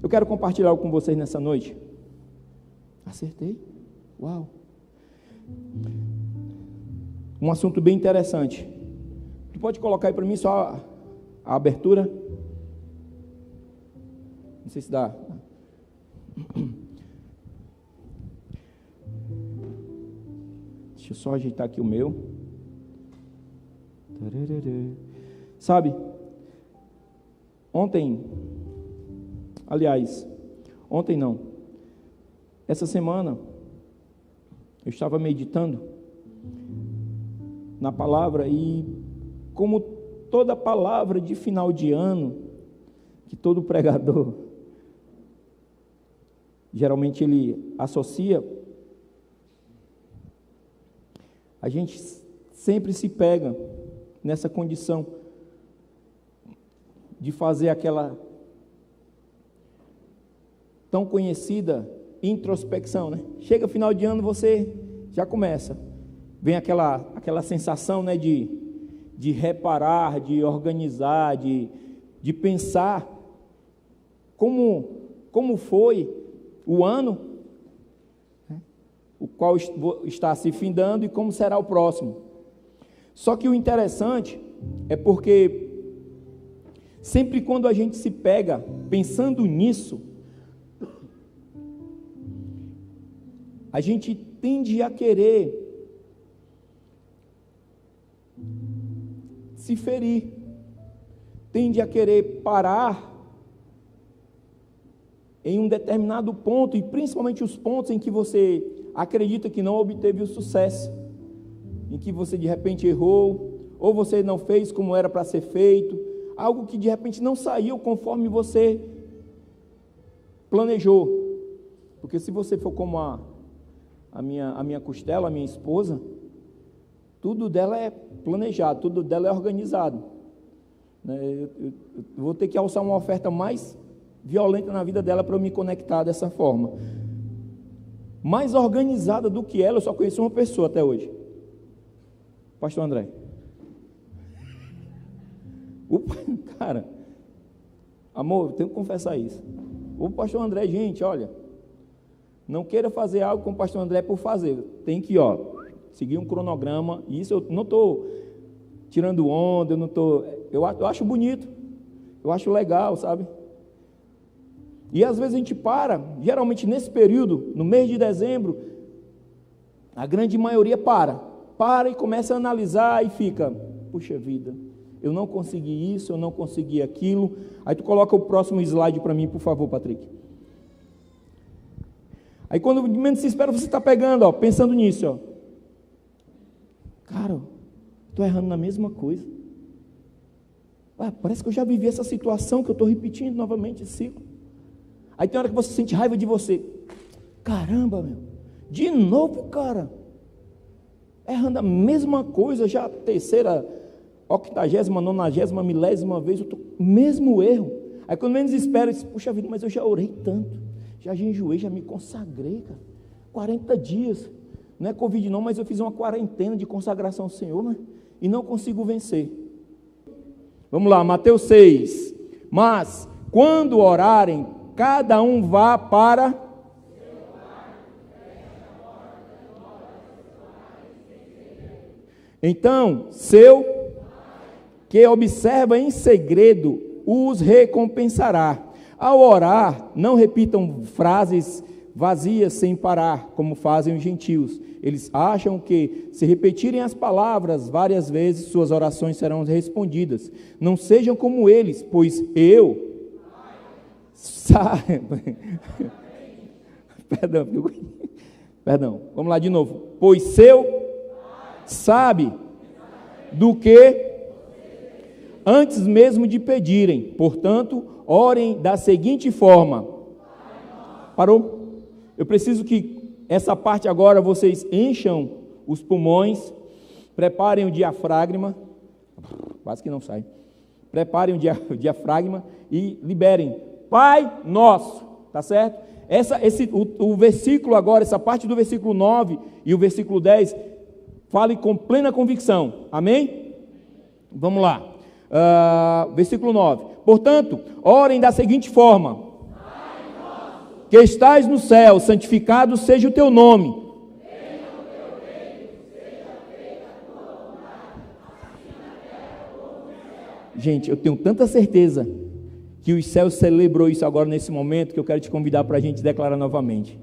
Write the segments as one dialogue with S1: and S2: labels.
S1: Eu quero compartilhar algo com vocês nessa noite. Acertei? Uau! Um assunto bem interessante. Tu pode colocar aí para mim só a abertura? Não sei se dá. Deixa eu só ajeitar aqui o meu. Sabe, ontem não, essa semana, eu estava meditando na palavra e, como toda palavra de final de ano, que todo pregador, geralmente ele associa, a gente sempre se pega nessa condição de fazer aquela tão conhecida introspecção, né? Chega final de ano, você já começa, vem aquela sensação, né, de reparar, de organizar, de pensar como foi o ano, né, o qual está se findando e como será o próximo. Só que o interessante é porque sempre quando a gente se pega pensando nisso, a gente tende a querer se ferir, tende a querer parar em um determinado ponto, e principalmente os pontos em que você acredita que não obteve o sucesso, em que você de repente errou, ou você não fez como era para ser feito, algo que de repente não saiu conforme você planejou. Porque se você for como a minha costela, a minha esposa, tudo dela é planejado, tudo dela é organizado. Eu vou ter que alçar uma oferta mais violenta na vida dela para eu me conectar dessa forma. Mais organizada do que ela, eu só conheci uma pessoa até hoje. Pastor André. Cara, amor, eu tenho que confessar isso. O pastor André, gente, olha, não queira fazer algo com o pastor André por fazer. Tem que, seguir um cronograma. E isso eu não estou tirando onda, eu acho bonito, eu acho legal, sabe? E às vezes a gente geralmente nesse período, no mês de dezembro, a grande maioria para e começa a analisar e fica, puxa vida, eu não consegui isso, eu não consegui aquilo. Aí tu coloca o próximo slide para mim, por favor, Patrick. Aí quando menos se espera, você está pegando, pensando nisso, cara, estou errando na mesma coisa. Parece que eu já vivi essa situação, que eu estou repetindo novamente esse ciclo. Aí tem hora que você sente raiva de você. Caramba, de novo, cara, errando a mesma coisa, já a terceira, 80ª, 90ª, milésima vez, eu estou mesmo erro. Aí quando menos espera, eu disse, puxa vida, mas eu já orei tanto, já jejuei, já me consagrei, cara, 40 dias, não é Covid não, mas eu fiz uma quarentena de consagração ao Senhor, né? E não consigo vencer. Vamos lá, Mateus 6, mas quando orarem, cada um vá para... Então, seu que observa em segredo os recompensará. Ao orar, não repitam frases vazias sem parar, como fazem os gentios. Eles acham que, se repetirem as palavras várias vezes, suas orações serão respondidas. Não sejam como eles, pois Perdão, vamos lá de novo. Pois sabe do que antes mesmo de pedirem. Portanto, orem da seguinte forma. Parou? Eu preciso que essa parte agora vocês encham os pulmões, preparem o diafragma, quase que não sai. Preparem o diafragma e liberem. Pai nosso, tá certo? O versículo agora, essa parte do versículo 9 e o versículo 10, fale com plena convicção, amém? Vamos lá, versículo 9, portanto, orem da seguinte forma, que estás no céu, santificado seja o teu nome. Gente, eu tenho tanta certeza que os céus celebrou isso agora nesse momento, que eu quero te convidar para a gente declarar novamente.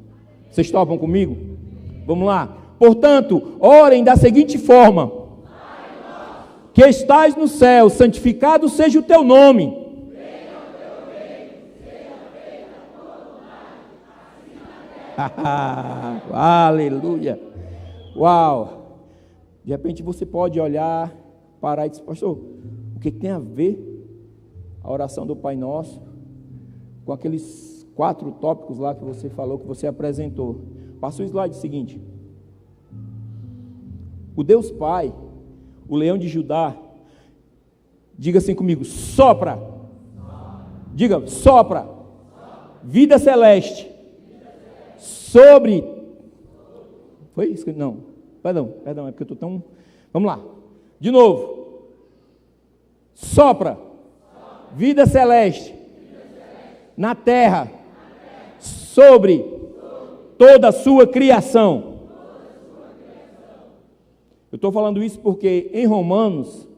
S1: Vocês topam comigo? Vamos lá. Portanto, orem da seguinte forma: que estás no céu, santificado seja o teu nome. Aleluia. Uau. De repente você pode olhar, parar e dizer: pastor, o que tem a ver a oração do Pai Nosso com aqueles 4 tópicos lá que você falou, que você apresentou? Passa o slide seguinte. O Deus Pai, o leão de Judá, diga assim comigo: sopra. Diga: sopra. Vida celeste sobre. Foi isso? Não, perdão, é porque eu estou tão. Vamos lá, de novo. Sopra. Vida celeste na terra sobre toda a sua criação. Eu estou falando isso porque em Romanos,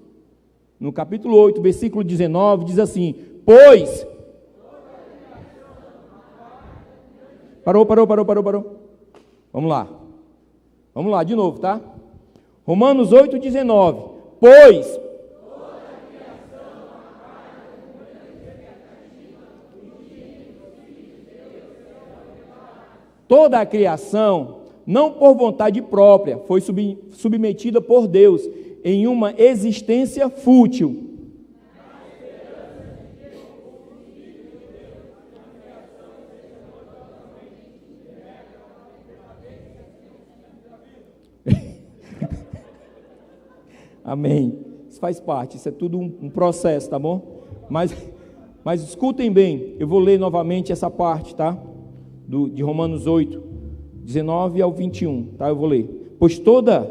S1: no capítulo 8, versículo 19, diz assim: pois... Parou. Vamos lá, de novo, tá? Romanos 8, 19. Pois... toda a criação, não por vontade própria, foi submetida por Deus em uma existência fútil. Amém. Isso faz parte, isso é tudo um processo, tá bom? Mas escutem bem, eu vou ler novamente essa parte, tá? De Romanos 8, 19 ao 21, tá? Eu vou ler. Pois toda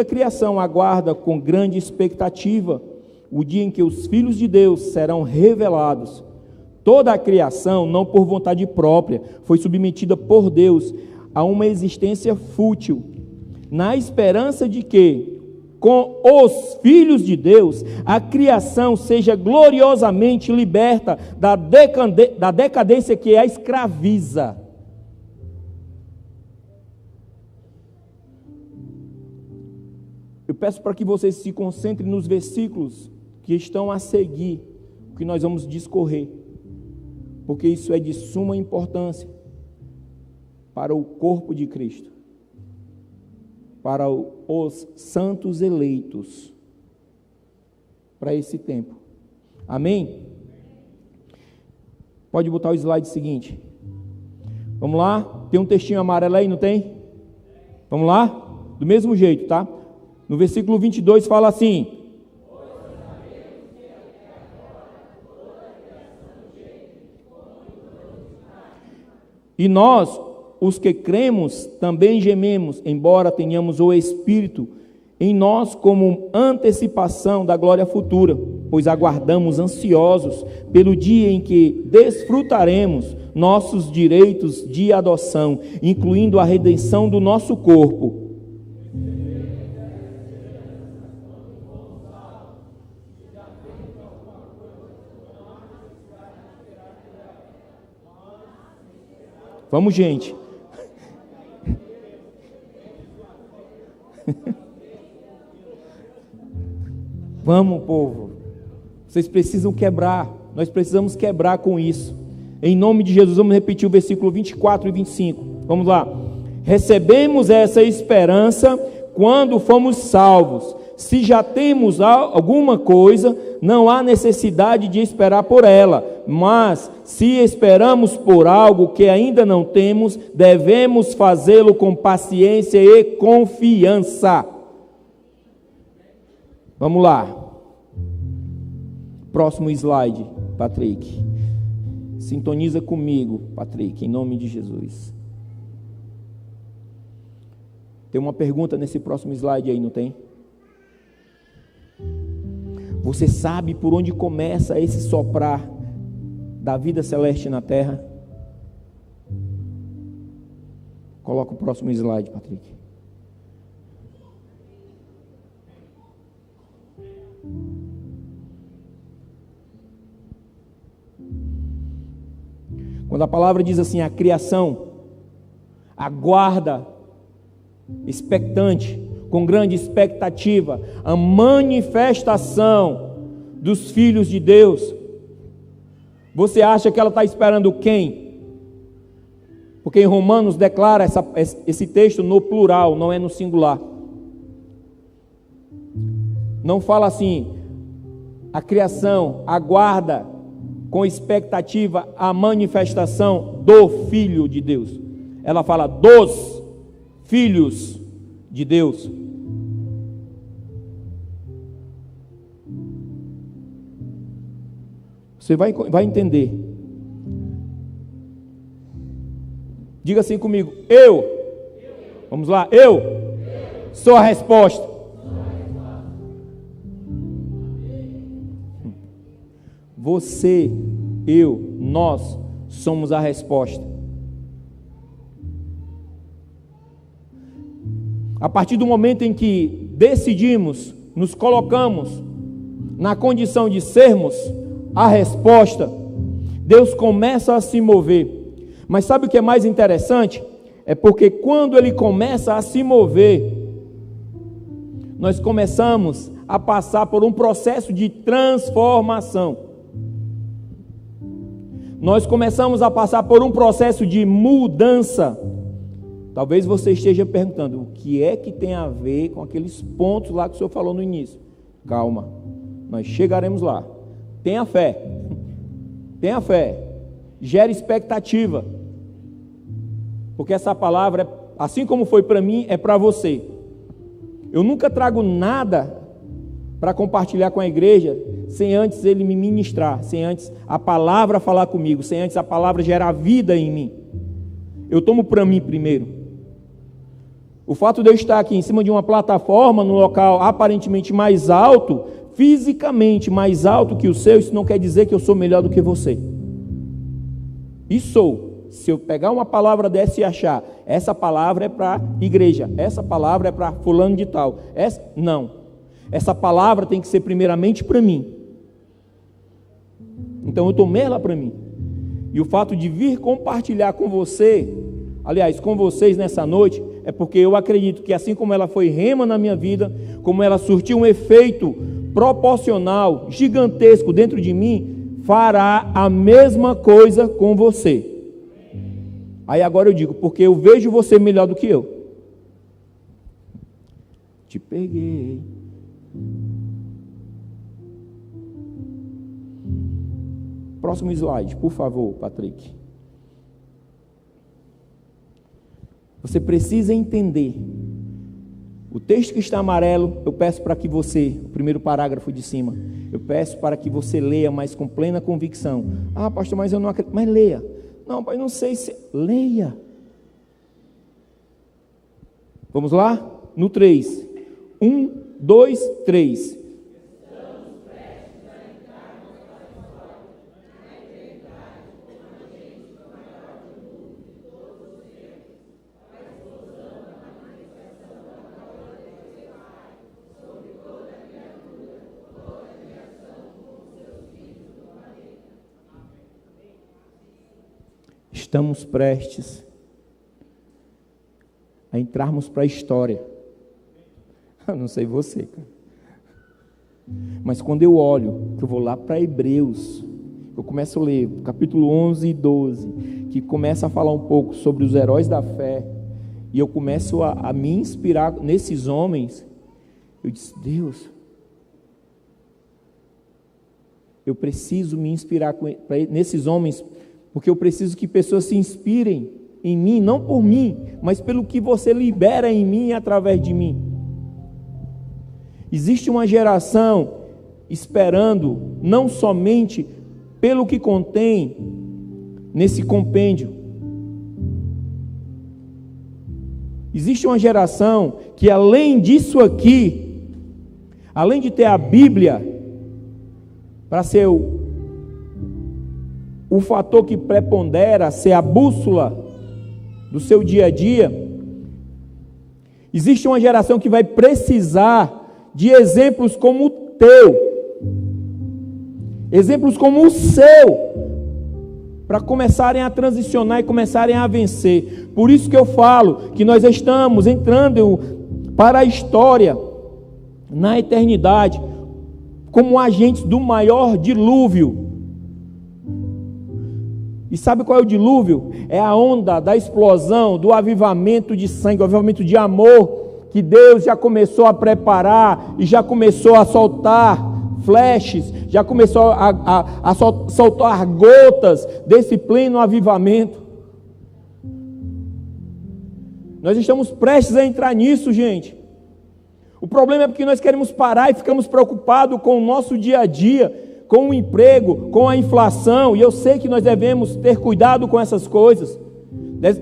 S1: a criação aguarda com grande expectativa o dia em que os filhos de Deus serão revelados. Toda a criação, não por vontade própria, foi submetida por Deus a uma existência fútil, na esperança de que, com os filhos de Deus, a criação seja gloriosamente liberta da decadência que a escraviza. Eu peço para que vocês se concentrem nos versículos que estão a seguir, o que nós vamos discorrer, porque isso é de suma importância para o corpo de Cristo, para os santos eleitos, para esse tempo. Amém? Pode botar o slide seguinte. Vamos lá? Tem um textinho amarelo aí, não tem? Vamos lá? Do mesmo jeito, tá? No versículo 22 fala assim: e nós, os que cremos, também gememos, embora tenhamos o Espírito em nós como antecipação da glória futura, pois aguardamos ansiosos pelo dia em que desfrutaremos nossos direitos de adoção, incluindo a redenção do nosso corpo. Vamos, gente. Vamos, povo. Vocês precisam quebrar. Nós precisamos quebrar com isso. Em nome de Jesus, vamos repetir o versículo 24 e 25. Vamos lá. Recebemos essa esperança quando fomos salvos. Se já temos alguma coisa, não há necessidade de esperar por ela. Mas, se esperamos por algo que ainda não temos, devemos fazê-lo com paciência e confiança. Vamos lá. Próximo slide, Patrick. Sintoniza comigo, Patrick, em nome de Jesus. Tem uma pergunta nesse próximo slide aí, não tem? Você sabe por onde começa esse soprar da vida celeste na terra? Coloca o próximo slide, Patrick. Quando a palavra diz assim, a criação aguarda, expectante, com grande expectativa, a manifestação dos filhos de Deus. Você acha que ela está esperando quem? Porque em Romanos declara esse texto no plural, não é no singular. Não fala assim, a criação aguarda com expectativa a manifestação do Filho de Deus. Ela fala dos filhos de Deus. Você vai entender. Diga assim comigo, eu. Vamos lá, eu sou a resposta. Você, eu, nós somos a resposta. A partir do momento em que decidimos, nos colocamos na condição de sermos a resposta, Deus começa a se mover. Mas sabe o que é mais interessante? É porque quando Ele começa a se mover, nós começamos a passar por um processo de transformação. Nós começamos a passar por um processo de mudança. Talvez você esteja perguntando, o que é que tem a ver com aqueles pontos lá que o senhor falou no início? Calma, nós chegaremos lá. Tenha fé, gere expectativa, porque essa palavra, assim como foi para mim, é para você. Eu nunca trago nada para compartilhar com a igreja sem antes ele me ministrar, sem antes a palavra falar comigo, sem antes a palavra gerar vida em mim. Eu tomo para mim primeiro. O fato de eu estar aqui em cima de uma plataforma, num local aparentemente mais alto, fisicamente mais alto que o seu, isso não quer dizer que eu sou melhor do que você. E sou. Se eu pegar uma palavra dessa e achar, essa palavra é para igreja, essa palavra é para fulano de tal, não. Essa palavra tem que ser primeiramente para mim. Então eu tomei ela para mim. E o fato de vir compartilhar com você, aliás, com vocês nessa noite, é porque eu acredito que assim como ela foi rema na minha vida, como ela surtiu um efeito proporcional, gigantesco dentro de mim, fará a mesma coisa com você. Aí agora eu digo, porque eu vejo você melhor do que eu. Te peguei. Próximo slide, por favor, Patrick. Você precisa entender. O texto que está amarelo, eu peço para que você, o primeiro parágrafo de cima, eu peço para que você leia, mas com plena convicção. Ah, pastor, mas eu não acredito. Mas leia. Não, pai, não sei se... Leia. Vamos lá? No 3. 1, 2, 3. Estamos prestes a entrarmos para a história. Eu não sei você, cara. Mas quando eu olho, que eu vou lá para Hebreus, eu começo a ler capítulo 11 e 12, que começa a falar um pouco sobre os heróis da fé, e eu começo a me inspirar nesses homens, eu disse, Deus, eu preciso me inspirar nesses homens, porque eu preciso que pessoas se inspirem em mim, não por mim, mas pelo que você libera em mim e através de mim. Existe uma geração esperando não somente pelo que contém nesse compêndio. Existe uma geração que além disso aqui, além de ter a Bíblia para ser o fator que prepondera, ser a bússola, do seu dia a dia, existe uma geração que vai precisar de exemplos como o teu, exemplos como o seu, para começarem a transicionar e começarem a vencer. Por isso que eu falo que nós estamos entrando para a história, na eternidade, como agentes do maior dilúvio. E sabe qual é o dilúvio? É a onda da explosão, do avivamento de sangue, o avivamento de amor, que Deus já começou a preparar e já começou a soltar flashes, já começou a soltar gotas desse pleno avivamento. Nós estamos prestes a entrar nisso, gente. O problema é porque nós queremos parar e ficamos preocupados com o nosso dia a dia, com o emprego, com a inflação, e eu sei que nós devemos ter cuidado com essas coisas.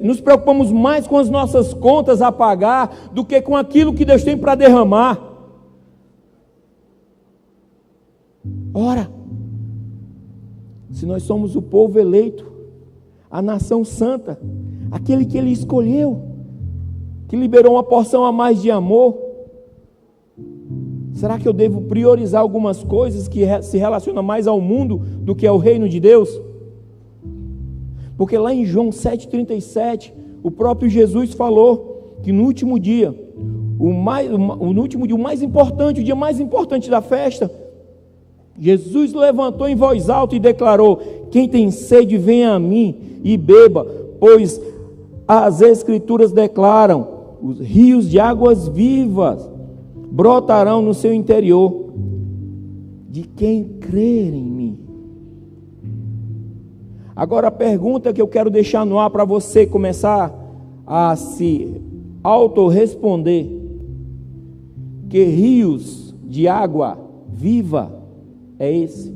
S1: Nos preocupamos mais com as nossas contas a pagar do que com aquilo que Deus tem para derramar. Ora, se nós somos o povo eleito, a nação santa, aquele que Ele escolheu, que liberou uma porção a mais de amor, será que eu devo priorizar algumas coisas que se relacionam mais ao mundo do que ao reino de Deus? Porque lá em João 7,37, o próprio Jesus falou que no último dia, o mais importante, o dia mais importante da festa, Jesus levantou em voz alta e declarou: quem tem sede, venha a mim e beba, pois as Escrituras declaram, os rios de águas vivas brotarão no seu interior, de quem crer em mim. Agora a pergunta que eu quero deixar no ar para você começar a se auto-responder: que rios de água viva é esse?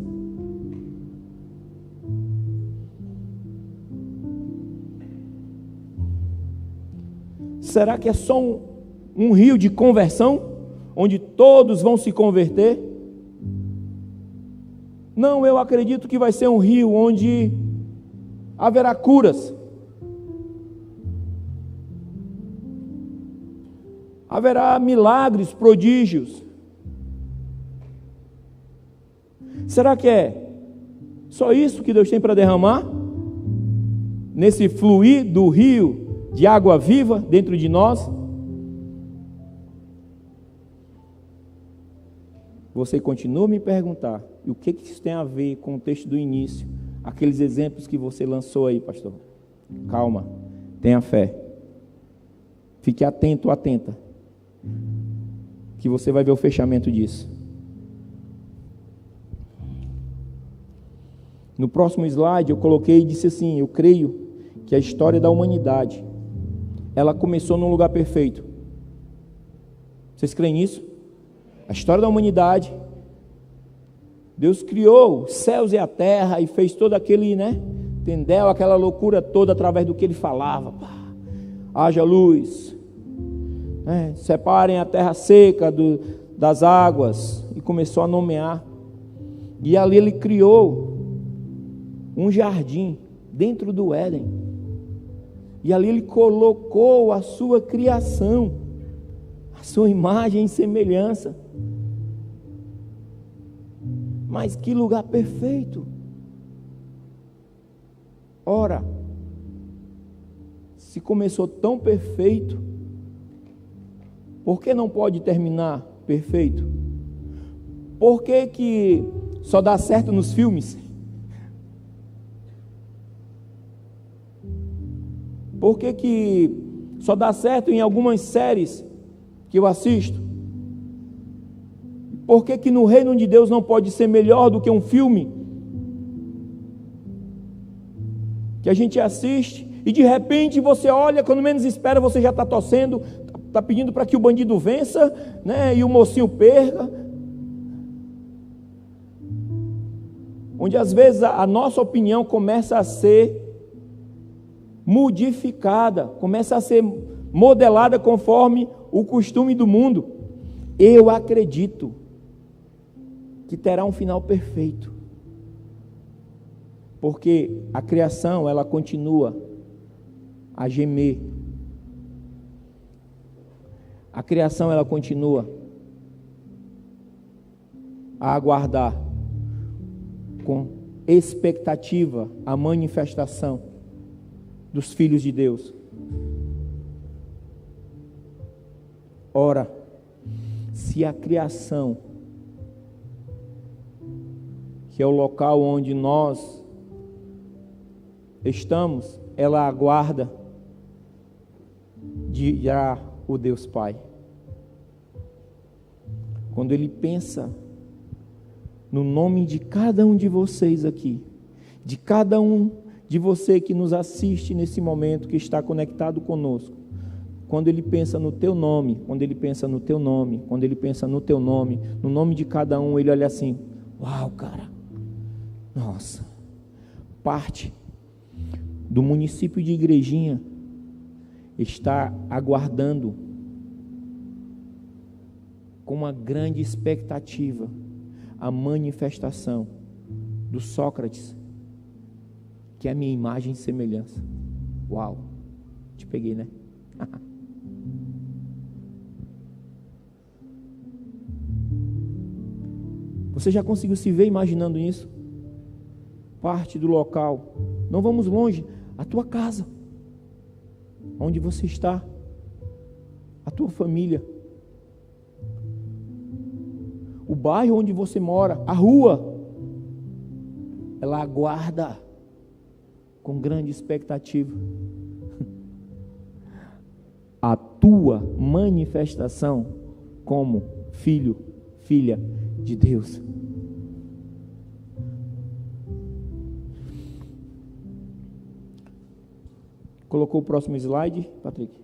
S1: Será que é só um rio de conversão, onde todos vão se converter? Não, eu acredito que vai ser um rio onde haverá curas, haverá milagres, prodígios. Será que é só isso que Deus tem para derramar? Nesse fluir do rio de água viva dentro de nós? Você continua a me perguntar, e o que isso tem a ver com o texto do início? Aqueles exemplos que você lançou aí, pastor. Calma, tenha fé. Fique atento, atenta, que você vai ver o fechamento disso. No próximo slide eu coloquei e disse assim: eu creio que a história da humanidade, ela começou num lugar perfeito. Vocês creem nisso? A história da humanidade, Deus criou os céus e a terra e fez todo aquele, entendeu? Aquela loucura toda através do que Ele falava. Haja luz, separem a terra seca das águas, e começou a nomear. E ali Ele criou um jardim dentro do Éden, e ali Ele colocou a sua criação, a sua imagem e semelhança. Mas que lugar perfeito! Ora, se começou tão perfeito, por que não pode terminar perfeito? Por que só dá certo nos filmes? Por que só dá certo em algumas séries que eu assisto? Por que no reino de Deus não pode ser melhor do que um filme que a gente assiste e de repente você olha, quando menos espera, você já está torcendo, está pedindo para que o bandido vença, e o mocinho perca? Onde às vezes a nossa opinião começa a ser modificada, começa a ser modelada conforme o costume do mundo. Eu acredito que terá um final perfeito, porque a criação, ela continua a gemer. A criação, ela continua a aguardar com expectativa a manifestação dos filhos de Deus. Ora, se a criação, que é o local onde nós estamos, ela aguarda já o Deus Pai. Quando Ele pensa no nome de cada um de vocês aqui, de cada um de você que nos assiste nesse momento, que está conectado conosco, quando Ele pensa no teu nome, quando Ele pensa no teu nome, quando Ele pensa no teu nome, no nome de cada um, Ele olha assim: uau, cara, nossa, parte do município de Igrejinha está aguardando com uma grande expectativa a manifestação do Sócrates, que é a minha imagem e semelhança. Uau, te peguei, né? Você já conseguiu se ver imaginando isso? Parte do local, não vamos longe, a tua casa, onde você está, a tua família, o bairro onde você mora, a rua, ela aguarda com grande expectativa a tua manifestação como filho, filha de Deus. Colocou o próximo slide, Patrick?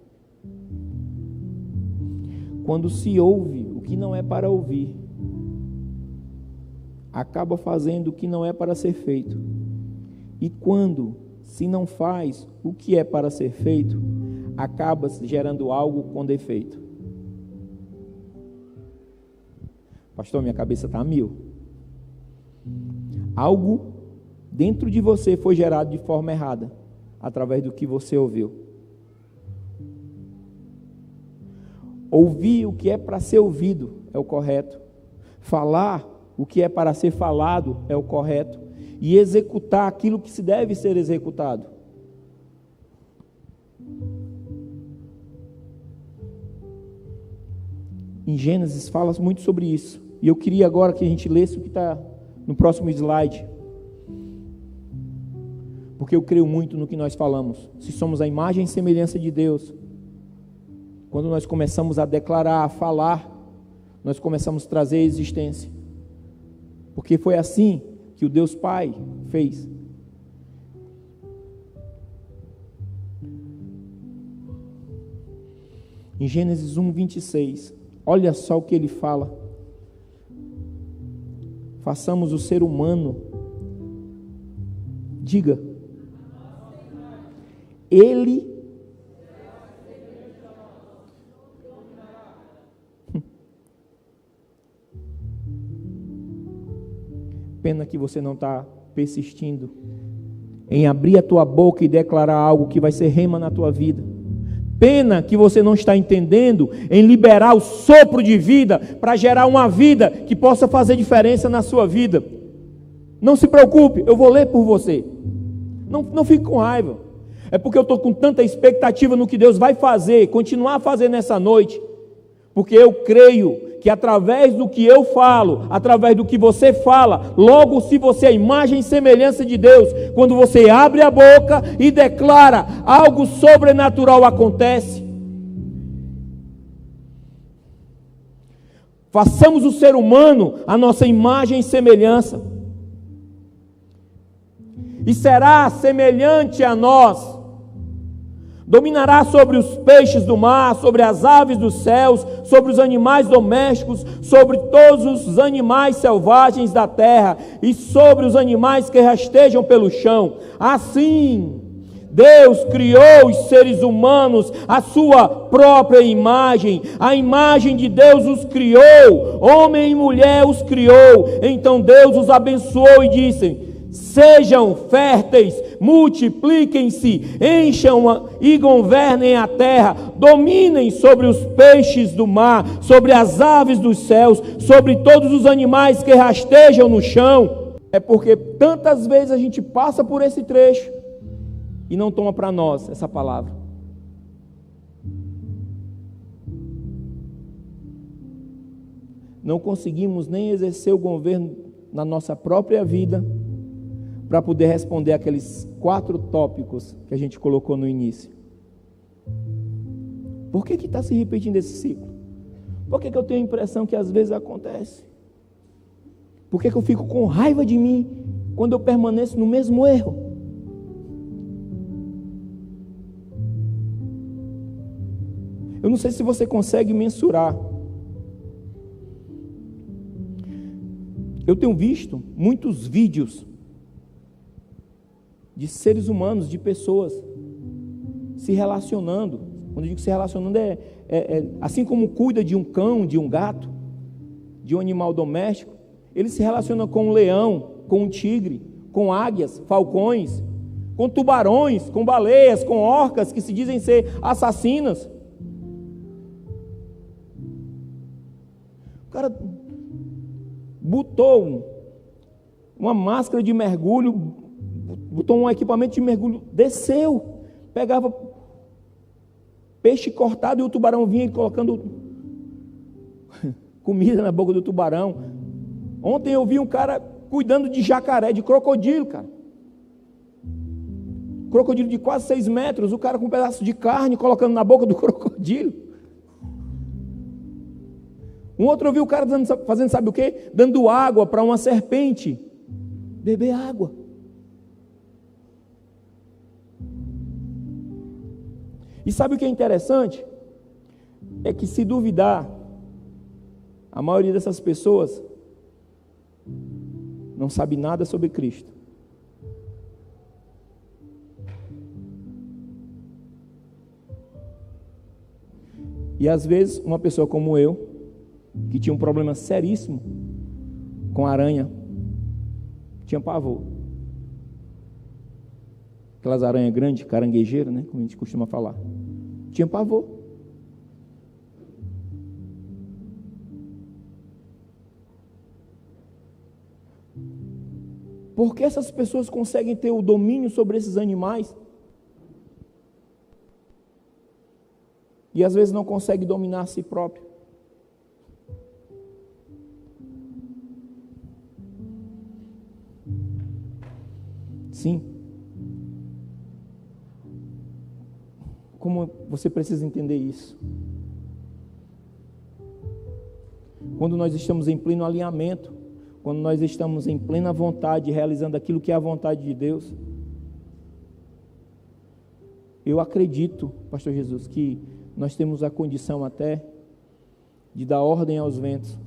S1: Quando se ouve o que não é para ouvir, acaba fazendo o que não é para ser feito. E quando se não faz o que é para ser feito, acaba gerando algo com defeito. Pastor, minha cabeça está a mil. Algo dentro de você foi gerado de forma errada, através do que você ouviu. Ouvir o que é para ser ouvido é o correto. Falar o que é para ser falado é o correto. E executar aquilo que se deve ser executado. Em Gênesis fala muito sobre isso. E eu queria agora que a gente lesse o que está no próximo slide. Porque eu creio muito no que nós falamos. Se somos a imagem e semelhança de Deus, quando nós começamos a declarar, a falar, nós começamos a trazer a existência. Porque foi assim que o Deus Pai fez. Em Gênesis 1:26, olha só o que ele fala: façamos o ser humano, diga, ele pena que você não está persistindo em abrir a tua boca e declarar algo que vai ser rema na tua vida. Pena que você não está entendendo em liberar o sopro de vida para gerar uma vida que possa fazer diferença na sua vida. Não se preocupe, eu vou ler por você. Não fique com raiva. É porque eu estou com tanta expectativa no que Deus vai fazer, continuar a fazer nessa noite. Porque eu creio que através do que eu falo, através do que você fala, logo se você é a imagem e semelhança de Deus, quando você abre a boca e declara, algo sobrenatural acontece. Façamos o ser humano a nossa imagem e semelhança. E será semelhante a nós. Dominará sobre os peixes do mar, sobre as aves dos céus, sobre os animais domésticos, sobre todos os animais selvagens da terra e sobre os animais que rastejam pelo chão. Assim, Deus criou os seres humanos à sua própria imagem. A imagem de Deus os criou, homem e mulher os criou. Então Deus os abençoou e disse: Sejam férteis, multipliquem-se, encham e governem a terra, dominem sobre os peixes do mar, sobre as aves dos céus, sobre todos os animais que rastejam no chão. É porque tantas vezes a gente passa por esse trecho e não toma para nós essa palavra. Não conseguimos nem exercer o governo na nossa própria vida para poder responder aqueles 4 tópicos que a gente colocou no início. Por que está se repetindo esse ciclo? Por que eu tenho a impressão que às vezes acontece? Por que eu fico com raiva de mim quando eu permaneço no mesmo erro? Eu não sei se você consegue mensurar. Eu tenho visto muitos vídeos de seres humanos, de pessoas se relacionando. Quando eu digo se relacionando, assim como cuida de um cão, de um gato, de um animal doméstico, ele se relaciona com um leão, com um tigre, com águias, falcões, com tubarões, com baleias, com orcas que se dizem ser assassinas. O cara botou uma máscara de mergulho, botou um equipamento de mergulho, desceu, pegava peixe cortado e o tubarão vinha colocando comida na boca do tubarão. Ontem eu vi um cara cuidando de jacaré, de crocodilo, cara. Crocodilo de quase 6 metros, o cara com um pedaço de carne colocando na boca do crocodilo. Um outro eu vi o cara fazendo sabe o quê? Dando água para uma serpente beber água. E sabe o que é interessante? É que, se duvidar, a maioria dessas pessoas não sabe nada sobre Cristo. E às vezes uma pessoa como eu, que tinha um problema seríssimo com aranha, tinha pavor. Aquelas aranhas grandes, caranguejeiras, né, como a gente costuma falar. Tinha pavor. Por que essas pessoas conseguem ter o domínio sobre esses animais? E às vezes não conseguem dominar a si próprio. Sim. Como você precisa entender isso? Quando nós estamos em pleno alinhamento, quando nós estamos em plena vontade, realizando aquilo que é a vontade de Deus, eu acredito, Pastor Jesus, que nós temos a condição até de dar ordem aos ventos.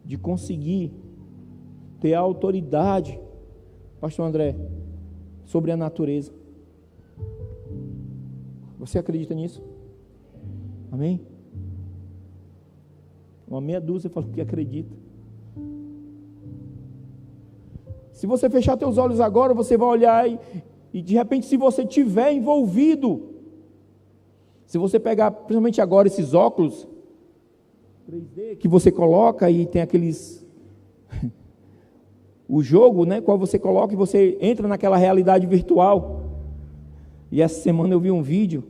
S1: De conseguir ter a autoridade, Pastor André, sobre a natureza. Você acredita nisso? Amém? Uma meia dúzia falou que acredita. Se você fechar teus olhos agora, você vai olhar e de repente, se você tiver envolvido, se você pegar, principalmente agora, esses óculos 3D que você coloca e tem aqueles o jogo, né, qual você coloca e você entra naquela realidade virtual. E essa semana eu vi um vídeo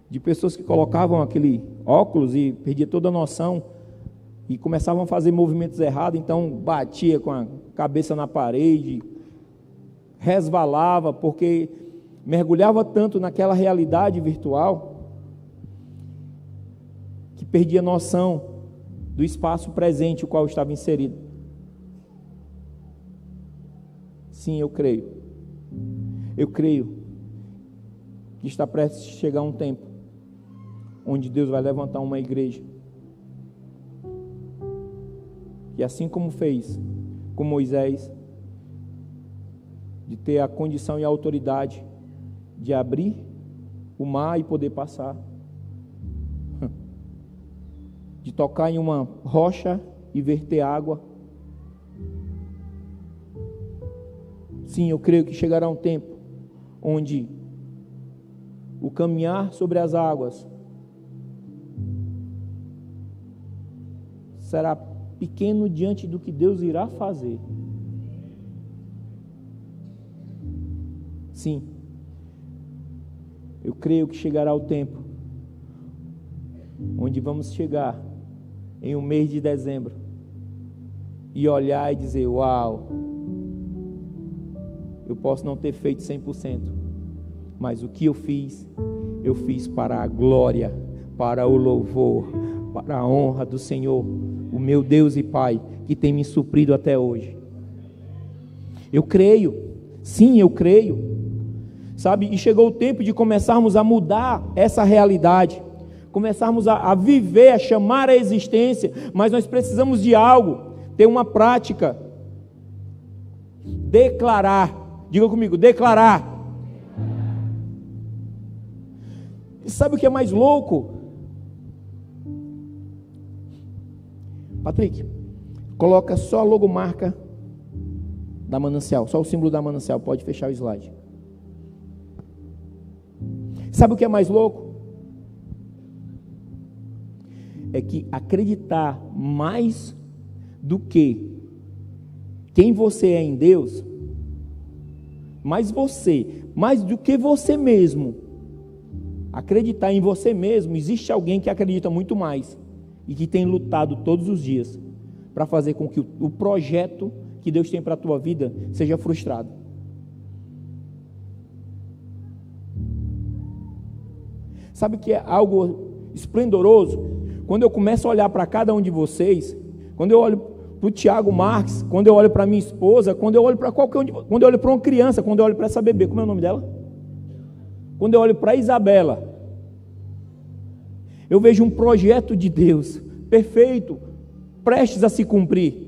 S1: de pessoas que colocavam aquele óculos e perdia toda a noção e começavam a fazer movimentos errados, então batia com a cabeça na parede, resvalava, porque mergulhava tanto naquela realidade virtual que perdia a noção do espaço presente o qual estava inserido. Sim, eu creio. Eu creio que está prestes a chegar um tempo onde Deus vai levantar uma igreja que, assim como fez com Moisés, de ter a condição e a autoridade de abrir o mar e poder passar. de tocar em uma rocha e verter água. Sim, eu creio que chegará um tempo onde o caminhar sobre as águas será pequeno diante do que Deus irá fazer. Sim, eu creio que chegará o tempo onde vamos chegar em um mês de dezembro e olhar e dizer: uau, eu posso não ter feito 100%, mas o que eu fiz para a glória, para o louvor, para a honra do Senhor, o meu Deus e Pai, que tem me suprido até hoje. Eu creio, sim, eu creio. Sabe, e chegou o tempo de começarmos a mudar essa realidade, começarmos a viver, a chamar a existência, mas nós precisamos de algo, ter uma prática, declarar, diga comigo, declarar. E sabe o que é mais louco? Patrick, coloca só a logomarca da Manancial, só o símbolo da Manancial, pode fechar o slide. Sabe o que é mais louco? É que acreditar mais do que quem você é em Deus, mais do que você mesmo, acreditar em você mesmo, existe alguém que acredita muito mais e que tem lutado todos os dias para fazer com que o projeto que Deus tem para a tua vida seja frustrado. Sabe o que é algo esplendoroso? Quando eu começo a olhar para cada um de vocês, quando eu olho para o Tiago Marques, quando eu olho para minha esposa, quando eu olho para qualquer um, quando eu olho para uma criança, quando eu olho para essa bebê, como é o nome dela? Quando eu olho para a Isabela, eu vejo um projeto de Deus perfeito, prestes a se cumprir.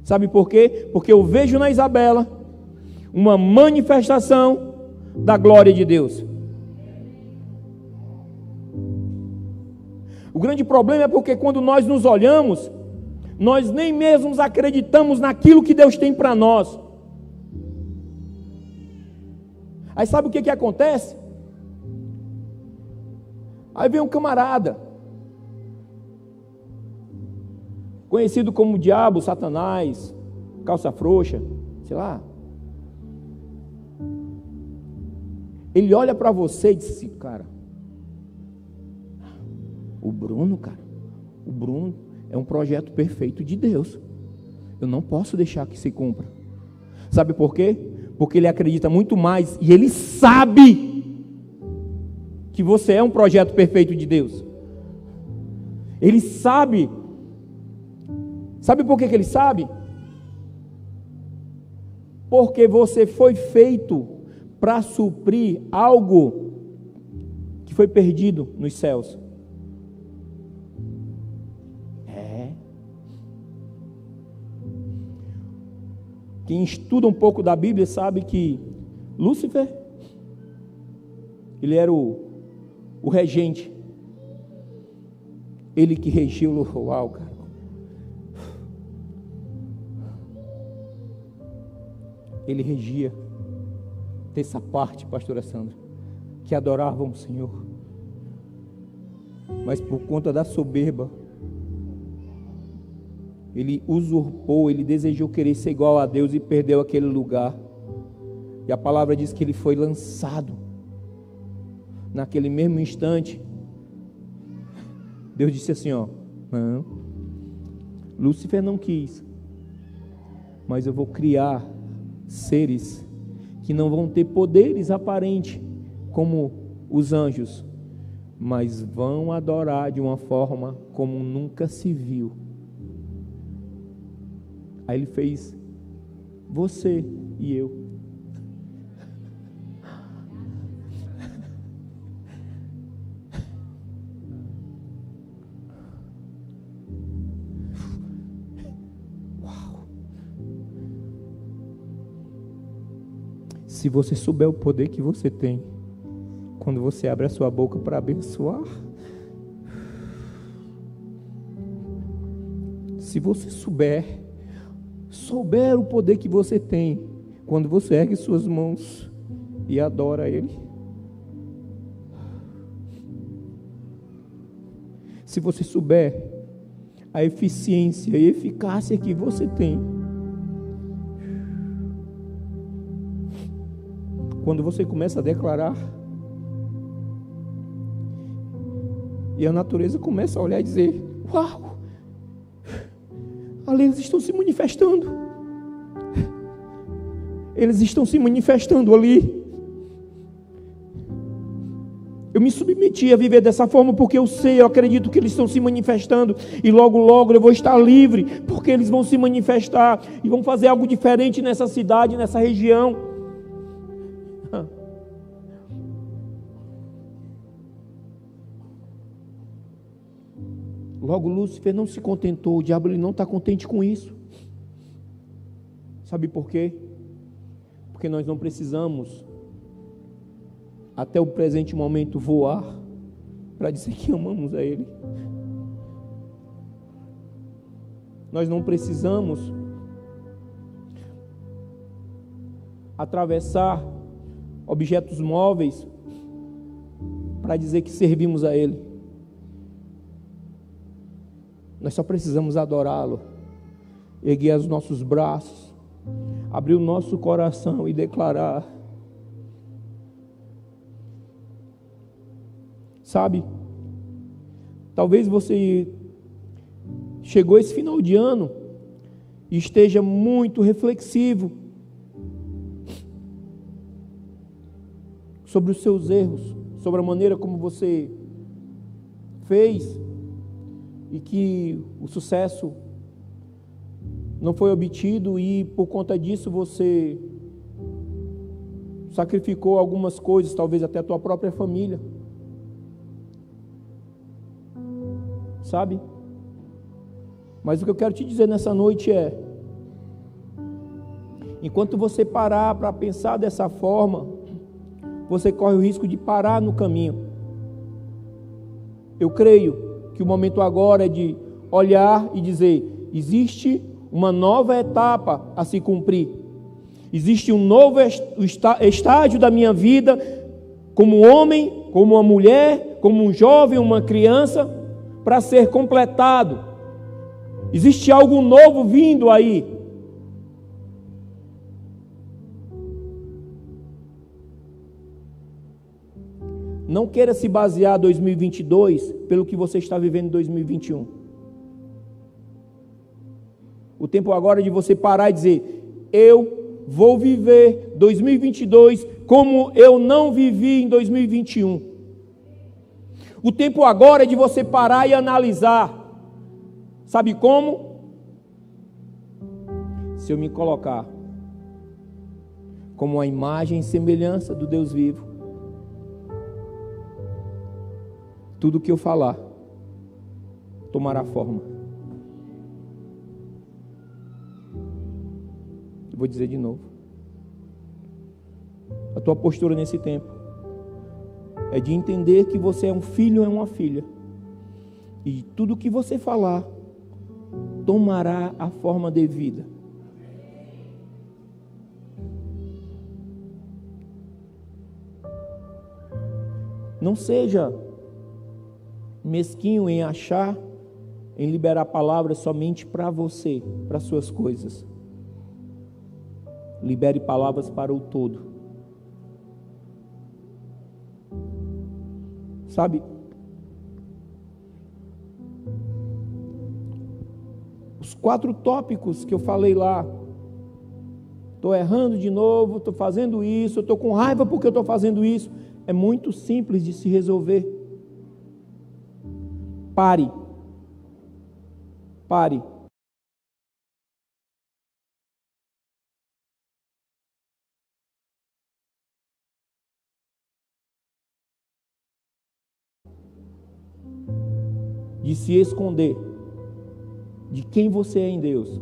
S1: Sabe por quê? Porque eu vejo na Isabela uma manifestação da glória de Deus. O grande problema é porque quando nós nos olhamos, nós nem mesmo acreditamos naquilo que Deus tem para nós. Aí sabe o que acontece? Aí vem um camarada, conhecido como diabo, Satanás, calça frouxa, sei lá. Ele olha para você e diz assim: cara, o Bruno é um projeto perfeito de Deus. Eu não posso deixar que se cumpra. Sabe por quê? Porque ele acredita muito mais e ele sabe que você é um projeto perfeito de Deus. Ele sabe. Sabe por que ele sabe? Porque você foi feito para suprir algo que foi perdido nos céus. Quem estuda um pouco da Bíblia sabe que Lúcifer, ele era o regente. Ele que regia o uau, cara. Ele regia dessa parte, pastora Sandra, que adoravam o Senhor. Mas por conta da soberba, ele usurpou, ele desejou querer ser igual a Deus e perdeu aquele lugar. E a palavra diz que ele foi lançado. Naquele mesmo instante, Deus disse assim: ó, não, Lúcifer não quis, mas eu vou criar seres que não vão ter poderes aparentes como os anjos, mas vão adorar de uma forma como nunca se viu. Aí ele fez você e eu. Uau. Se você souber o poder que você tem, quando você abre a sua boca para abençoar, Se você souber o poder que você tem, quando você ergue suas mãos e adora Ele. Se você souber a eficiência e eficácia que você tem, quando você começa a declarar, e a natureza começa a olhar e dizer: uau, ali eles estão se manifestando. Eles estão se manifestando ali. Eu me submeti a viver dessa forma porque eu acredito que eles estão se manifestando e logo, logo eu vou estar livre, porque eles vão se manifestar e vão fazer algo diferente nessa cidade, nessa região. Logo, Lúcifer não se contentou, o diabo ele não está contente com isso. Sabe por quê? Porque nós não precisamos, até o presente momento, voar para dizer que amamos a Ele. Nós não precisamos atravessar objetos móveis para dizer que servimos a Ele. Nós só precisamos adorá-lo, erguer os nossos braços, abrir o nosso coração e declarar. Sabe, talvez você chegou esse final de ano e esteja muito reflexivo sobre os seus erros, sobre a maneira como você fez e que o sucesso não foi obtido e por conta disso você sacrificou algumas coisas, talvez até a tua própria família. Sabe? Mas o que eu quero te dizer nessa noite é: enquanto você parar para pensar dessa forma, você corre o risco de parar no caminho. Eu creio que o momento agora é de olhar e dizer: existe uma nova etapa a se cumprir. Existe um novo estágio da minha vida, como homem, como uma mulher, como um jovem, uma criança, para ser completado. Existe algo novo vindo aí. Não queira se basear 2022 pelo que você está vivendo em 2021. O tempo agora é de você parar e dizer: eu vou viver 2022 como eu não vivi em 2021. O tempo agora é de você parar e analisar. Sabe como? Se eu me colocar como a imagem e semelhança do Deus vivo, tudo que eu falar tomará forma. Eu vou dizer de novo. A tua postura nesse tempo é de entender que você é um filho ou é uma filha. E tudo que você falar tomará a forma devida. Não seja mesquinho em achar, em liberar palavras somente para você, para suas coisas. Libere palavras para o todo. Sabe? Os 4 tópicos que eu falei lá: estou errando de novo, estou fazendo isso, estou com raiva porque eu estou fazendo isso. É muito simples de se resolver. Pare. Pare. De se esconder de quem você é em Deus.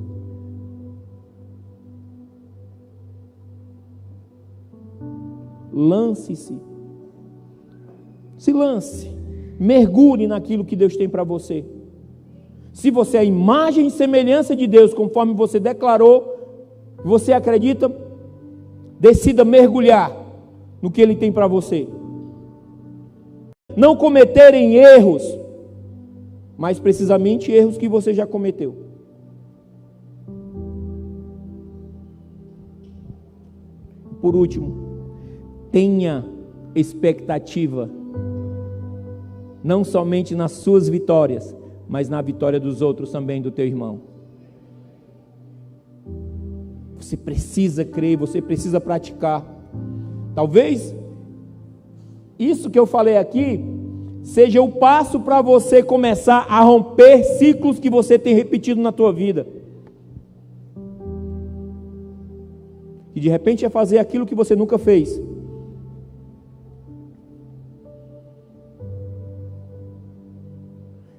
S1: Lance-se. Se lance. Mergulhe naquilo que Deus tem para você. Se você é a imagem e semelhança de Deus, conforme você declarou, você acredita, decida mergulhar no que Ele tem para você. Não cometerem erros, mas precisamente erros que você já cometeu. Por último, tenha expectativa, não somente nas suas vitórias, mas na vitória dos outros também, do teu irmão. Você precisa crer, você precisa praticar. Talvez isso que eu falei aqui seja o passo para você começar a romper ciclos que você tem repetido na tua vida. E de repente é fazer aquilo que você nunca fez.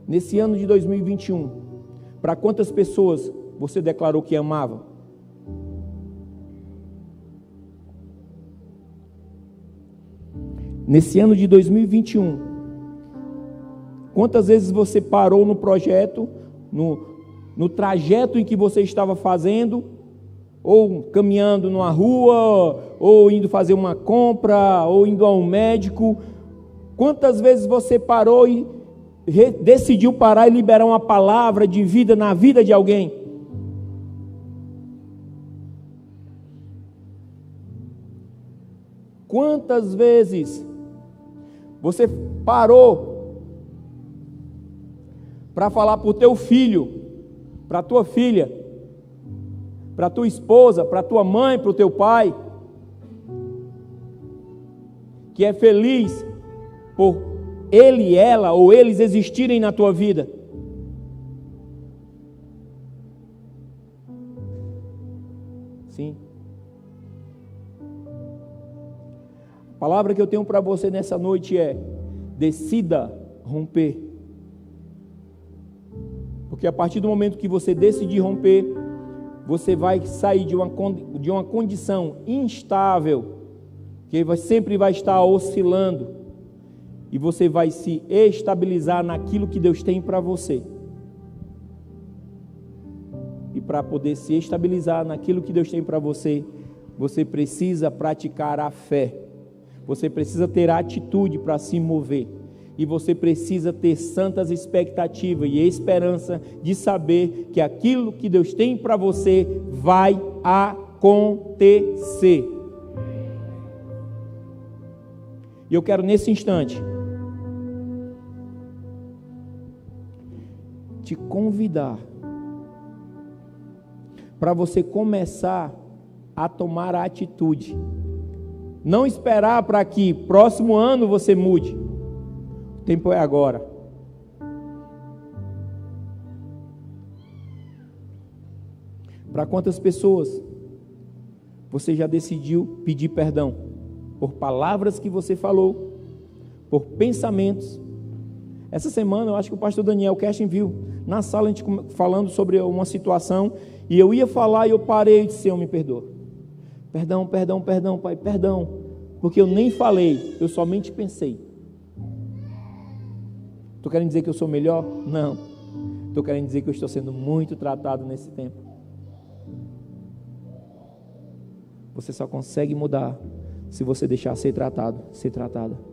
S1: Nesse ano de 2021, para quantas pessoas você declarou que amava? Nesse ano de 2021, quantas vezes você parou no projeto, no trajeto em que você estava fazendo, ou caminhando numa rua, ou indo fazer uma compra, ou indo a um médico? Quantas vezes você parou e decidiu parar e liberar uma palavra de vida na vida de alguém? Quantas vezes você parou para falar para o teu filho, para a tua filha, para a tua esposa, para a tua mãe, para o teu pai, que é feliz por ele, ela ou eles existirem na tua vida? Sim. A palavra que eu tenho para você nessa noite é: decida romper. Porque a partir do momento que você decidir romper, você vai sair de uma condição instável, que sempre vai estar oscilando, e você vai se estabilizar naquilo que Deus tem para você. E para poder se estabilizar naquilo que Deus tem para você, você precisa praticar a fé. Você precisa ter atitude para se mover. E você precisa ter santas expectativas e esperança de saber que aquilo que Deus tem para você vai acontecer. E eu quero nesse instante te convidar para você começar a tomar a atitude. Não esperar para que próximo ano você mude. O tempo é agora. Para quantas pessoas você já decidiu pedir perdão por palavras que você falou, por pensamentos? Essa semana eu acho que o pastor Daniel Cashin viu na sala a gente falando sobre uma situação, e eu ia falar e eu parei e disse: Senhor, me perdoa. Perdão, perdão, perdão, Pai, perdão, porque eu nem falei, eu somente pensei. Estou querendo dizer que eu sou melhor? Não. Estou querendo dizer que eu estou sendo muito tratado nesse tempo. Você só consegue mudar se você deixar ser tratado, ser tratada.